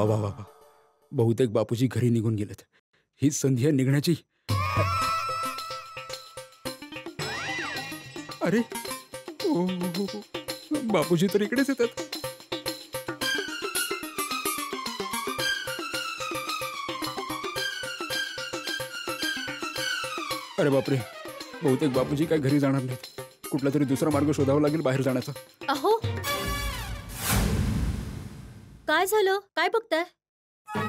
वा वा वा वा, बहुतेक बापूजी घरी निघून गेलेत. हीच संधी आहे निघण्याची. अरे ओ, बापूजी तर इकडेच येतात. अरे बापरे, बहुतेक बापूजी काय घरी जाणार नाहीत. कुठला तरी दुसरा मार्ग शोधावा लागेल बाहेर जाण्याचा. अहो, काय झालं? काय बघताय?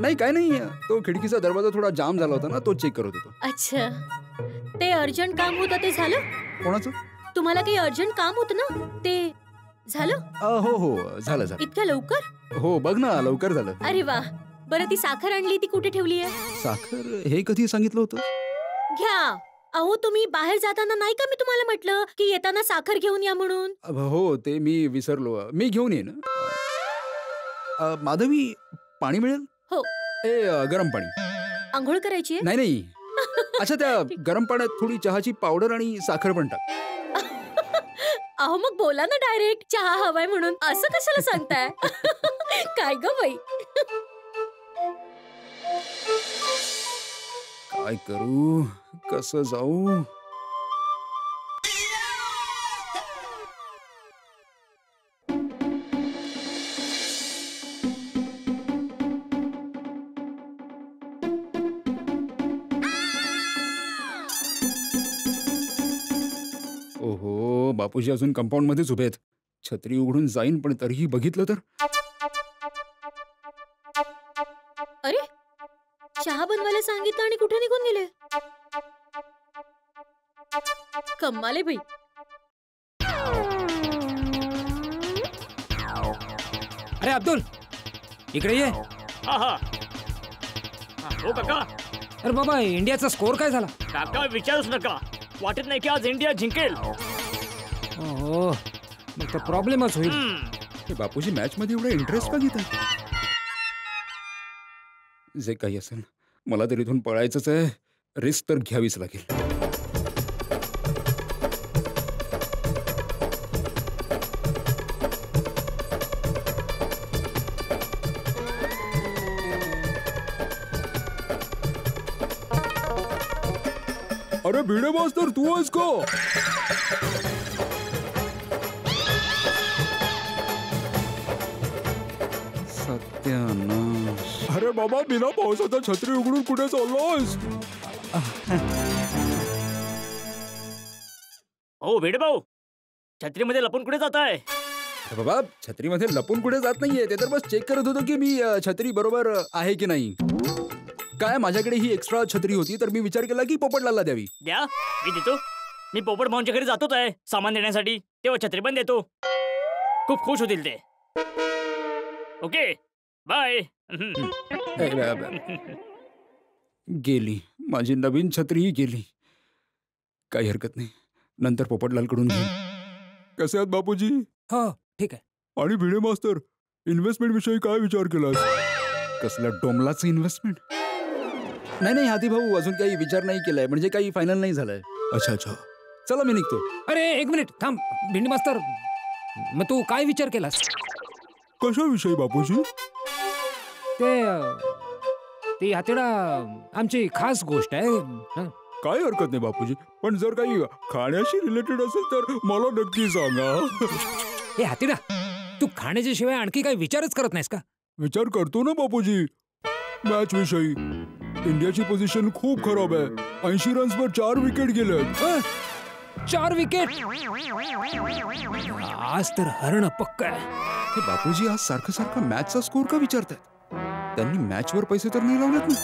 नाही काय नाही, तो खिडकीचा दरवाजा थोडा जाम झाला होता ना, तो चेक करत होतो. अच्छा, ते अर्जंट काम होतं ते झालं? कोणाचं? तुम्हाला काही अर्जंट काम होतं ना, ते झालं? हो हो, झालं झालं. इतक्या लवकर? हो, बघ ना, लवकर झालं. अरे वा. बरं, ती साखर आणली ती कुठे ठेवली आहे? साखर हे कधी सांगितलं होतं? घ्या. अहो, तुम्ही बाहेर जाताना नाही का मी तुम्हाला म्हटलं की येताना साखर घेऊन या म्हणून? हो, ते मी विसरलो. मी घेऊन येईन. माधवी, पाणी मिळेल? हो. गरम पाणी. आंघोळ करायची आहे? नाही नाही. अच्छा, त्या गरम पाण्यात थोडी चहाची पावडर आणि साखर पण टाक. अहो, मग बोला ना डायरेक्ट चहा हवाय म्हणून. असं कशाला सांगताय? काय ग बाई. काय करू, कसं जाऊ? ओहो, बापूजी अजून कंपाऊंड मध्येच उभे आहेत. छत्री उघडून जाईन, पण तरीही बघितलं तर. अरे, चहा बनवायला सांगितलं आणि कुठे निघून गेले? कमाल आहे बाई. अरे अब्दुल, इकडे ये. हो काका. अरे बाबा, इंडियाचा स्कोर काय झाला? काका विचारूच नका. वाटत नाही की आज इंडिया जिंकेल. हो, मग तर प्रॉब्लेमच होईल. बापूजी मॅच मध्ये एवढा इंटरेस्ट का घेतात? जे काही असेल, मला तर इथून पळायचंच आहे. रिस्क तर घ्यावीच लागेल. अरे भिडे मास्तर, तू आहेस का? सत्यानाश. अरे बाबा, बिना पावसाचा छत्री उघडून कुठे चाललोस? हो भिडे भाऊ, छत्रीमध्ये लपून कुठे जाताय? बाबा, छत्रीमध्ये लपून कुठे जात नाहीये. ते तर बस चेक करत होतो की मी छत्री बरोबर आहे की नाही. काय, माझ्याकडे ही एक्स्ट्रा छत्री होती, तर मी विचार केला की पोपटलालला द्यावी. द्या, मी देतो. मी पोपट भाऊंच्या घरी जातोच आहे सामान देण्यासाठी. तेव्हा छत्री पण देतो. खूप खुश होतील ते. Okay, bye. गेली माझी नवीन छत्रीही गेली. काही हरकत नाही, नंतर पोपटलालकडून घेईन. कसे आहात बापूजी? हो, ठीक आहे. आणि भिडे मास्तर, इन्व्हेस्टमेंट विषयी काय विचार केलास? कसला डोमलाचं इन्व्हेस्टमेंट? नाही नाही हाती भाऊ, अजून काही विचार नाही केलाय. म्हणजे काही फायनल नाही झालंय. अच्छा अच्छा, चला मी निघतो. अरे एक मिनिट थांब भिंडी मास्तर, मग तू काय विचार केलास? कशाविषयी बापूजी? ते हातेडा आमची खास गोष्ट आहे. काय हरकत नाही बापूजी, पण जर काही खाण्याशी रिलेटेड असेल तर मला नक्की सांगा. हे हातेडा, तू खाण्याच्या शिवाय आणखी काही विचारच करत नाहीस का? विचार करतो ना बापूजी, मॅच विषयी. इंडियाची पोझिशन खूप खराब आहे. 80 रन्सवर 4 विकेट गेलेत. 4 विकेट? आज तर हरणं पक्क आहे. हे बापूजी आज सारखं सारखं मॅचचा स्कोर का विचारतात? त्यांनी मॅचवर पैसे तर नाही लावलेत ना?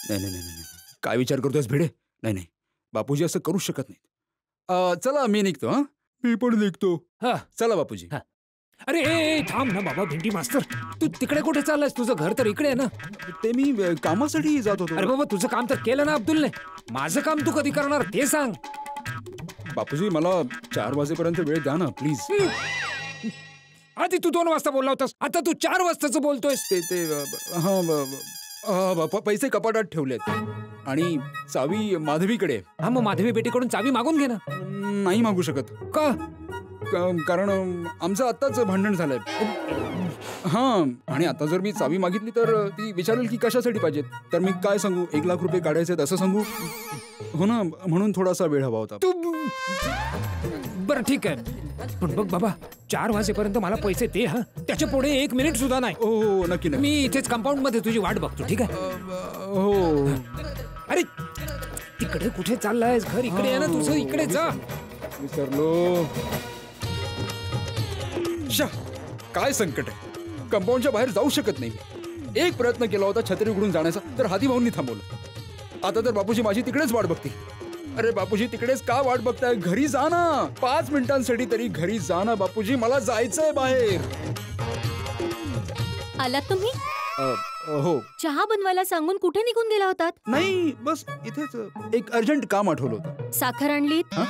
नाही नाही नाही, काय विचार करतोयस भिडे? नाही नाही, बापूजी असं करूच शकत नाहीत. चला मी निघतो. हा, मी पण निघतो. हा, चला बापूजी. अरे ए, थांब ना बाबा भिंडी मास्तर, तू तिकडे कुठे चाललायस? तुझं घर तर इकडे आहे ना. ते मी कामासाठी जात होतो. अरे बाबा, तुझं काम तर केलं ना अब्दुलने. माझं काम तू कधी करणार ते सांग. बापूजी, मला 4 वाजेपर्यंत वेळ द्या ना प्लीज. आधी तू 2 वाजता बोलला होतास, आता तू 4 वाजताच बोलतोयस. पैसे कपाटात ठेवलेत आणि चावी माधवीकडे. हा, मग माधवी बेटीकडून चावी मागून घे ना. नाही मागू शकत. का? कारण आमचं आत्ताच भांडण झालंय. हां, आणि आता जर मी चावी मागितली तर ती विचारेल की कशासाठी पाहिजेत. तर मी काय सांगू, 1 लाख रुपये काढायचे असं सांगू? हो ना, म्हणून थोडासा वेळ हवा होता. तू बरं ठीक आहे, पण बघ बाबा 4 वाजेपर्यंत मला पैसे दे. हा, त्याच्या पुढे 1 मिनिट सुद्धा नाही. हो हो, नक्की नक्की. मी इथेच कंपाऊंड मध्ये तुझी वाट बघतो. ठीक आहे? हो. अरे तिकडे कुठे चाललायस? घर इकडे आहे ना तुझं, इकडे जा. विसरलो. शा, काय संकट आहे. कंपाऊंडच्या बाहेर जाऊ शकत नाही. एक प्रयत्न केला होता छत्री उघडून जाण्याचा, तर हाती भाऊंनी थांबवलं. आता तर बापूजी माझी तिकडेच वाट बघतील. अरे बापूजी, तिकडेच का वाट बघताय? घरी जा ना. 5 मिनिटांसाठी तरी घरी जा ना बापूजी, मला जायचंय बाहेर. आलात तुम्ही? हो. चहा बनवायला सांगून कुठे निघून गेला होतात? नाही, बस इथेच एक अर्जंट काम आठवलं होतं. साखर आणलीत? हा?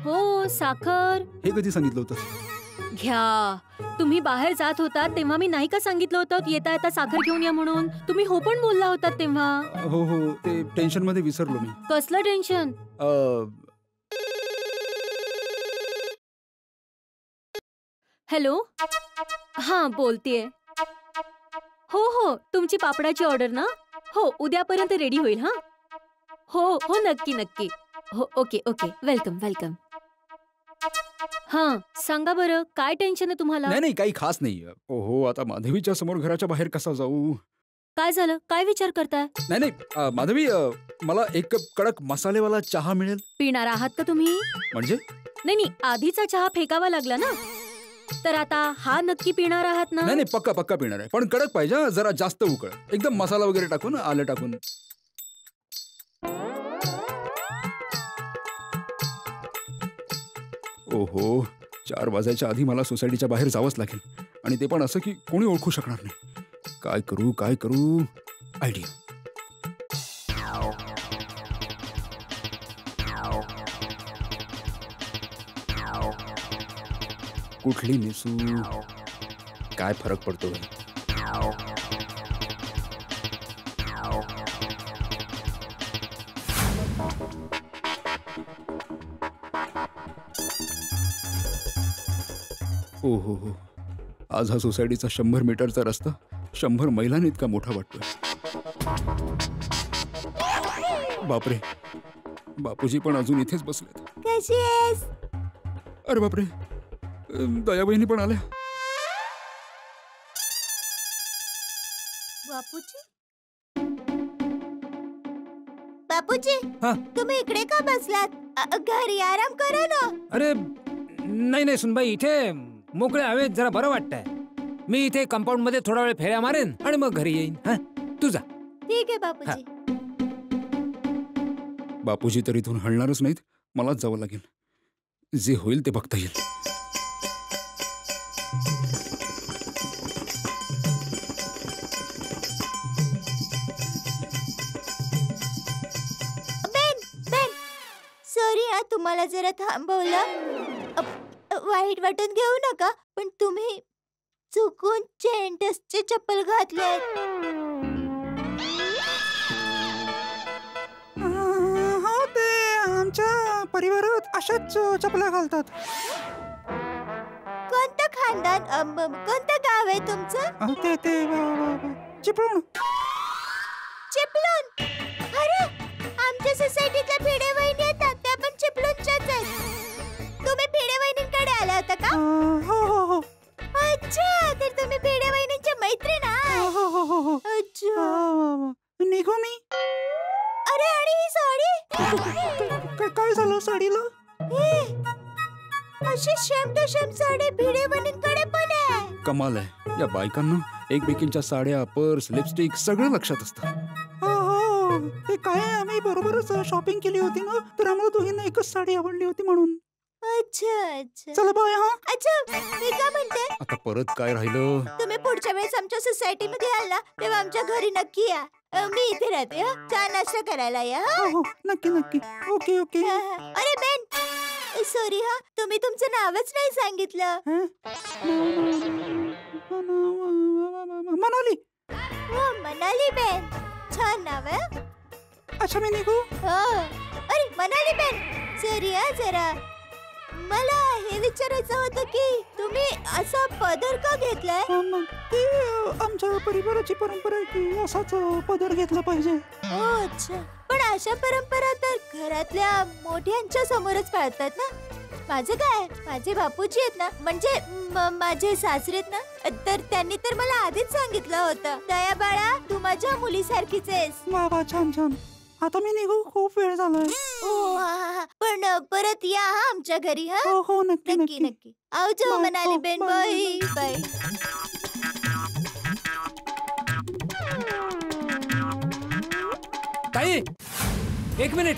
हो, साखर. हे कधी सांगितलं होतं? घ्या. तुम्ही बाहेर जात होतात तेव्हा मी नाही का सांगितलं होतं येता येता साखर घेऊन या म्हणून? तुम्ही हो पण बोलला होतात तेव्हा. हो हो, ते टेन्शन मध्ये विसरलो मी. कसलं टेन्शन? हॅलो. हां, बोलतेय. हो हो, तुमची पापडाची ऑर्डर ना? हो, उद्यापर्यंत रेडी होईल. हां, हो हो, नक्की नक्की. हो, ओके ओके, वेलकम वेलकम. हां, सांगा बरं, काय टेन्शन आहे तुम्हाला? नाही नाही, काही खास नाही. हो, आता माधवीच्या समोर घराच्या बाहेर कसा जाऊ? काय झालं? काय विचार करताय? नाही नाही, माधवी, मला 1 कप कडक मसालेवाला चहा मिळेल? पिणार आहात का तुम्ही? म्हणजे? नाही नाही, आधीचा चहा फेकावा लागला ना, तर आता हा नक्की पिणार आहात ना? नाही नाही, पक्का पक्का पिणार आहे, पण कडक पाहिजे हं, जरा जास्त उकळ, एकदम मसाला वगैरे टाकून, आलं टाकून. ओहो, 4 वाजायच्या आधी मला सोसायटीच्या बाहेर जावंच लागेल, आणि ते पण असं की कोणी ओळखू शकणार नाही. काय करू काय करू? आयडिया. कुठली नेसू? काय फरक पडतो? ओ हो, आज हा सोसायटीचा 100 मीटरचा रस्ता 100 मैलांनी इतका मोठा वाटतोय. बापरे, बापूजी पण अजून इथेच बसलेत. कशी आहेस? अरे बापरे, दयाबहिणी पण आल्या. बापूजी, बापूजी, हा? तुम्ही इकडे का बसलात? घरी आराम करा ना. अरे नाही नाही सुनबाई, इथे मोकळे हवेत जरा बरं वाटतंय. मी इथे कंपाऊंड मध्ये थोडा वेळ फेऱ्या मारेन आणि मग घरी येईन. हा, तू जा. ठीक आहे बापूजी. बापूजी तर इथून हलणारच नाहीत, मलाच जावं लागेल. जे होईल ते बघता येईल. बेन, सॉरी हा, तुम्हाला जरा थांबवलं. वाईट वाटून घेऊ नका, पण तुम्ही चुकून चेंटसची चप्पल घातली. हो, ते आमच्या परिवारात अशाच चपला घालतात. कोणतं खानदान, कोणतं गाव आहे तुमचं? ते चिपळूण. चिपळूण? अरे, आमच्या सोसायटीतल्या भिडे वहिनी येतात, त्या पण चिपळूणच्याच आहेत. तुम्ही भिडे वहिनींकडे आला होता का? हो हो हो. अच्छा, तर तुम्ही भिडे वहिनींच्या मैत्रीण आहात. हो हो हो हो. अच्छा, निघू मी? अरे, आणि ही साडी? काय झालं साडीला? अशी शेम टू शेम साडी भिडे वहिनींकडे पण आहे. कमाल आहे, या बायकांना एकमेकींच्या साड्या, पर्स, लिपस्टिक सगळं लक्षात असतं. हो हो, ते काय आम्ही बरोबरच शॉपिंग केली होती ना, तर आम्हाला दोघींना एकच साडी आवडली होती म्हणून. अच्छा अच्छा. चला बाय. हा, अच्छा, मी काय म्हणते, आता परत काय राहिलं? तुम्ही पुढच्या वेळेस आमच्या सोसायटीमध्ये याल ना, तेव्हा आमच्या घरी नक्की या. मी इथे राहते. चहा नाश्ता करायला या. हो हो, नक्की नक्की. Okay okay. अरे बेन, सॉरी हा, तुम्ही तुमचं नावच नाही सांगितलं. मनाली. हो, मनाली बेन, छान नाव आहे. अच्छा, मी निघू? हो. अरे मनाली बेन, सॉरी हा, जरा मला हे विचारायचं होतं की तुम्ही असा पदर का घेतलाय? ते आमच्या परिवाराची परंपरा आहे की असाच पदर घेतला पाहिजे. ओ अच्छा. पण अशा परंपरा तर घरातल्या मोठ्यांच्या समोरच पाळतात ना. माझं काय, माझे बापूजी आहेत ना, म्हणजे माझे सासरे आहेत ना, तर त्यांनी तर मला आधीच सांगितलं होतं, दया बाळा तू माझ्या मुलीसारखीच आहेस. वा वा, छान छान. आता मी निघू, खूप वेळ झालाय. ओ हा हा हा. पण परत या हा आमच्या घरी. हा हो हो, नक्की नक्की नक्की. नक्की. आवजो बाय, मनाली हो, बेन. Bye, bye bye. ताई, 1 मिनिट.